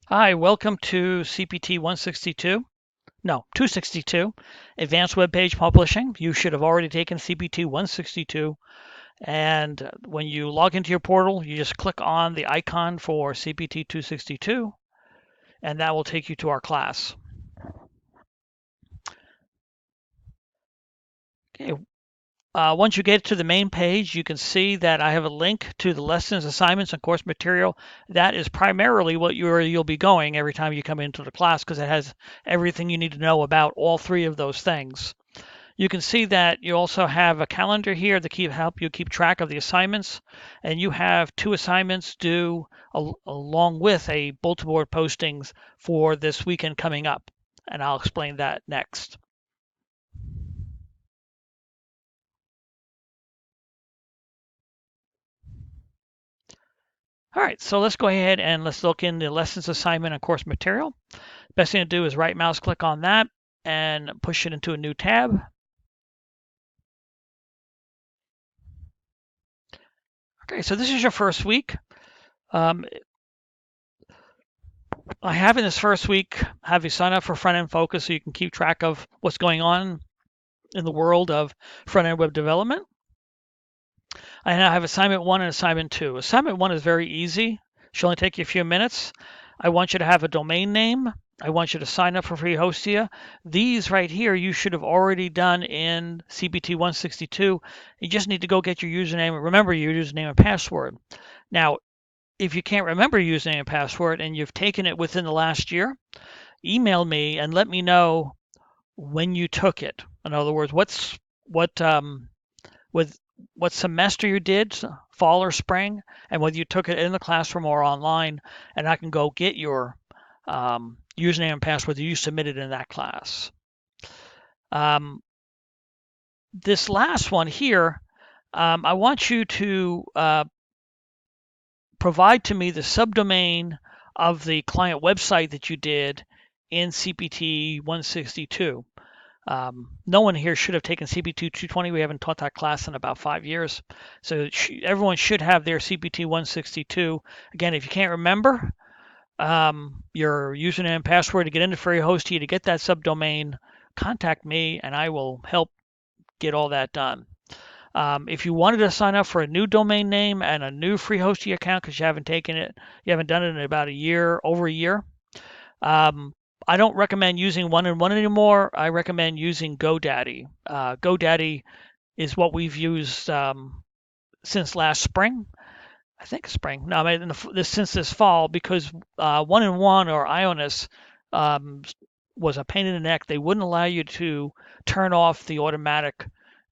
Hi, welcome to CPT 262, Advanced Web Page Publishing. You should have already taken CPT 162, and when you log into your portal, you just click on the icon for CPT 262, and that will take you to our class. Okay. Once you get to the main page, you can see that I have a link to the lessons, assignments, and course material. That is primarily what you'll be going every time you come into the class because it has everything you need to know about all three of those things. You can see that you also have a calendar here to help you keep track of the assignments, and you have two assignments due along with a bulletin board postings for this weekend coming up, and I'll explain that next. All right, so let's go ahead and let's look in the lessons assignment and course material. Best thing to do is right mouse click on that and push it into a new tab. Okay, so this is your first week. Um, I have in this first week have you sign up for front end focus so you can keep track of what's going on in the world of front end web development. I now have assignment one and assignment two. Assignment one is very easy. Should only take you a few minutes. I want you to have a domain name. I want you to sign up for free Hostia. These right here you should have already done in CPT 162. You just need to go get your username and remember your username and password. Now, if you can't remember your username and password and you've taken it within the last year, email me and let me know when you took it. In other words, with what semester you did, fall or spring, and whether you took it in the classroom or online, and I can go get your username and password that you submitted in that class. This last one here, I want you to provide to me the subdomain of the client website that you did in CPT 162. No one here should have taken CPT 220. We haven't taught that class in about 5 years. So everyone should have their CPT 162. Again, if you can't remember your username and password to get into free Hostia to get that subdomain, contact me and I will help get all that done. If you wanted to sign up for a new domain name and a new free Hostia account because you haven't done it in about a year, over a year, I don't recommend using one-on-one anymore. I recommend using GoDaddy. GoDaddy is what we've used since last spring. I think spring. No, I mean, since this fall because one-on-one or Ionis um, was a pain in the neck. They wouldn't allow you to turn off the automatic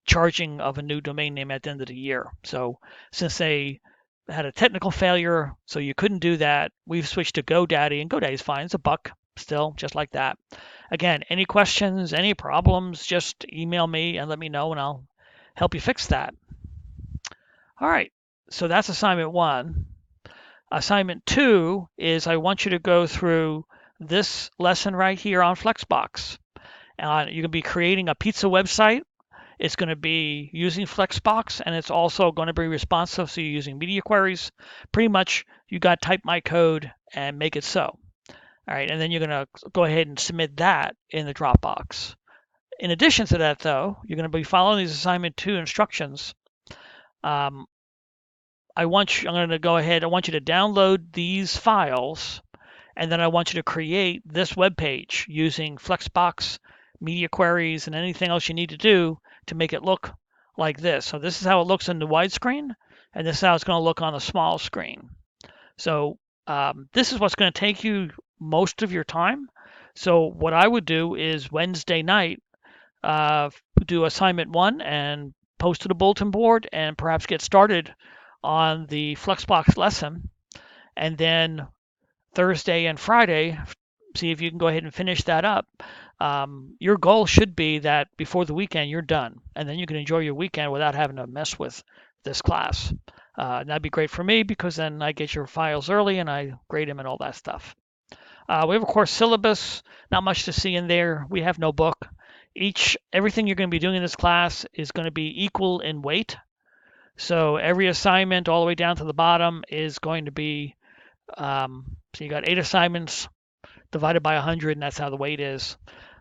charging of a new domain name at the end of the year. So since they had a technical failure, so you couldn't do that, we've switched to GoDaddy, and GoDaddy's fine. It's a buck still, just like that. Again, any questions, any problems, just email me and let me know, and I'll help you fix that. All right, so that's assignment one. Assignment two is I want you to go through this lesson right here on Flexbox. You're going to be creating a pizza website. It's going to be using Flexbox, and it's also going to be responsive, so you're using media queries. Pretty much, you got to type my code and make it so. All right, and then you're going to go ahead and submit that in the Dropbox. In addition to that, though, you're going to be following these assignment two instructions. I'm going to go ahead. I want you to download these files, and then I want you to create this web page using Flexbox, media queries, and anything else you need to do to make it look like this. So this is how it looks in the widescreen, and this is how it's going to look on the small screen. So this is what's going to take you most of your time. So what I would do is Wednesday night, do assignment one and post to the bulletin board and perhaps get started on the Flexbox lesson. And then Thursday and Friday, see if you can go ahead and finish that up. Your goal should be that before the weekend you're done, and then you can enjoy your weekend without having to mess with this class. That'd be great for me because then I get your files early and I grade them and all that stuff. We have a course syllabus, not much to see in there. We have no book. Everything you're going to be doing in this class is going to be equal in weight. So every assignment all the way down to the bottom is going to be So you got 8 assignments divided by 100, and that's how the weight is.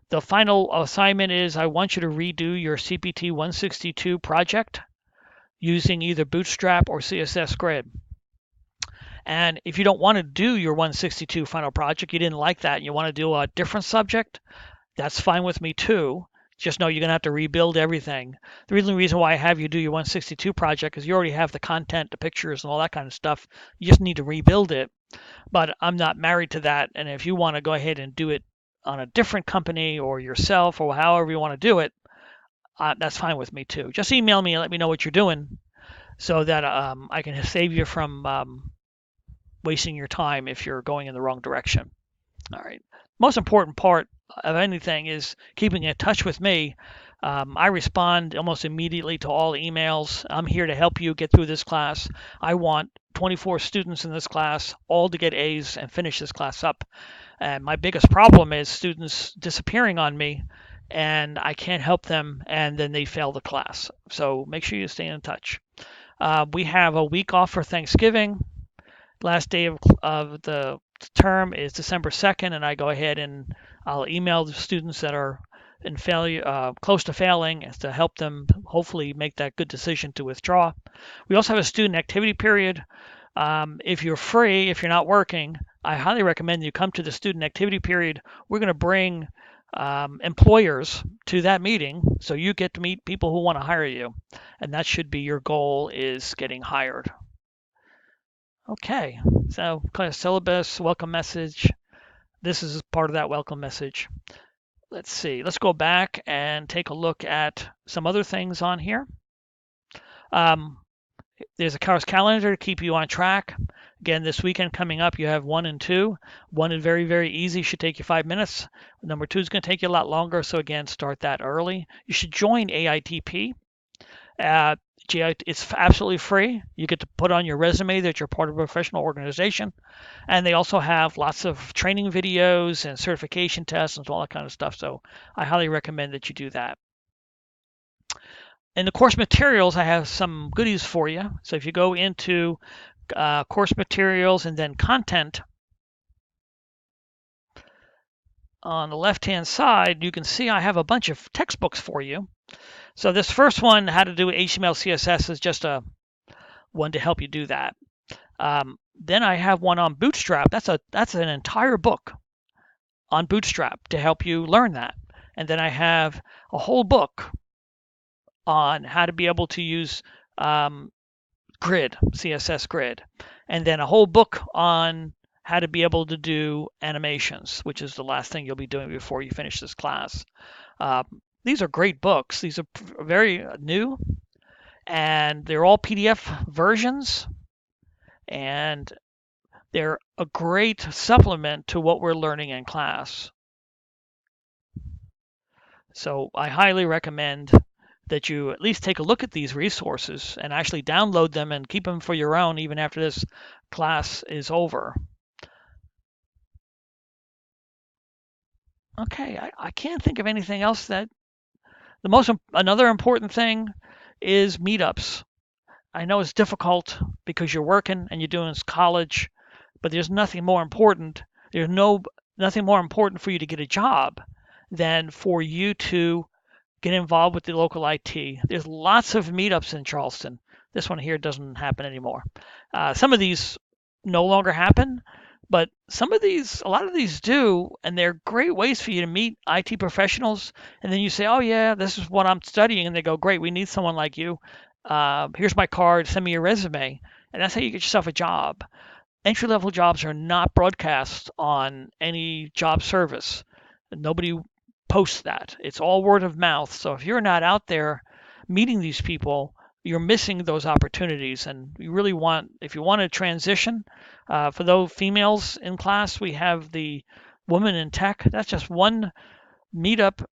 The final assignment is I want you to redo your cpt262 project using either Bootstrap or CSS Grid. And if you don't want to do your 162 final project, you didn't like that, and you want to do a different subject, that's fine with me too. Just know you're going to have to rebuild everything. The reason why I have you do your 162 project is you already have the content, the pictures, and all that kind of stuff. You just need to rebuild it. But I'm not married to that. And if you want to go ahead and do it on a different company or yourself or however you want to do it, that's fine with me too. Just email me and let me know what you're doing so that I can save you from wasting your time if you're going in the wrong direction. All right. Most important part of anything is keeping in touch with me. I respond almost immediately to all emails. I'm here to help you get through this class. I want 24 students in this class, all to get A's and finish this class up. And my biggest problem is students disappearing on me and I can't help them and then they fail the class. So make sure you stay in touch. We have a week off for Thanksgiving. Last day of the term is December 2nd, and I go ahead and I'll email the students that are in failure, close to failing, to help them hopefully make that good decision to withdraw. We also have a student activity period. If you're free, if you're not working, I highly recommend you come to the student activity period. We're going to bring employers to that meeting, so you get to meet people who want to hire you, and that should be your goal, is getting hired. Okay, so class syllabus, welcome message. This is part of that welcome message. Let's see, let's go back and take a look at some other things on here. There's a course calendar to keep you on track. Again, this weekend coming up, you have 1 and 2. 1 is very, very easy, should take you 5 minutes. Number 2 is going to take you a lot longer, so again, start that early. You should join AITP. It's absolutely free. You get to put on your resume that you're part of a professional organization. And they also have lots of training videos and certification tests and all that kind of stuff. So I highly recommend that you do that. In the course materials, I have some goodies for you. So if you go into course materials and then content, on the left-hand side, you can see I have a bunch of textbooks for you. So this first one, how to do HTML, CSS, is just a one to help you do that. Then I have one on Bootstrap. That's an entire book on Bootstrap to help you learn that. And then I have a whole book on how to be able to use Grid, CSS Grid. And then a whole book on how to be able to do animations, which is the last thing you'll be doing before you finish this class. These are great books. These are very new, and they're all PDF versions, and they're a great supplement to what we're learning in class. So I highly recommend that you at least take a look at these resources and actually download them and keep them for your own even after this class is over. Okay, I can't think of anything else that another important thing is meetups. I know it's difficult because you're working and you're doing college, but there's nothing more important. There's nothing more important for you to get a job than for you to get involved with the local IT. There's lots of meetups in Charleston. This one here doesn't happen anymore. Some of these no longer happen, but a lot of these do, and they're great ways for you to meet IT professionals. And then you say, oh yeah, this is what I'm studying. And they go, great, we need someone like you. Here's my card, send me your resume. And that's how you get yourself a job. Entry-level jobs are not broadcast on any job service. Nobody posts that. It's all word of mouth. So if you're not out there meeting these people, you're missing those opportunities. And you really if you want to transition, for those females in class, we have the Women in Tech. That's just one meetup.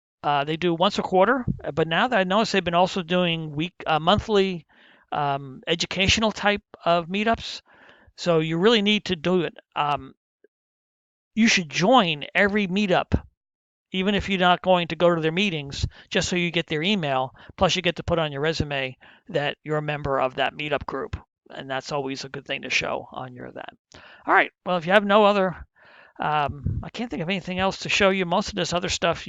They do once a quarter, but now that I notice they've been also doing monthly educational type of meetups. So you really need to do it. You should join every meetup, even if you're not going to go to their meetings, just so you get their email. Plus, you get to put on your resume that you're a member of that meetup group. And that's always a good thing to show on your that. All right. Well, if you have no other, I can't think of anything else to show you. Most of this other stuff,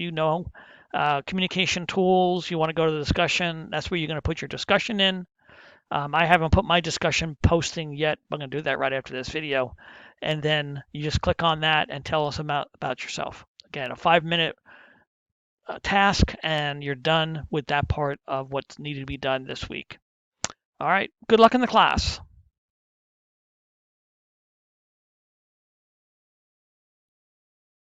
communication tools. You want to go to the discussion. That's where you're going to put your discussion in. I haven't put my discussion posting yet. I'm going to do that right after this video. And then you just click on that and tell us about yourself. Again, a 5-minute task, and you're done with that part of what's needed to be done this week. All right. Good luck in the class.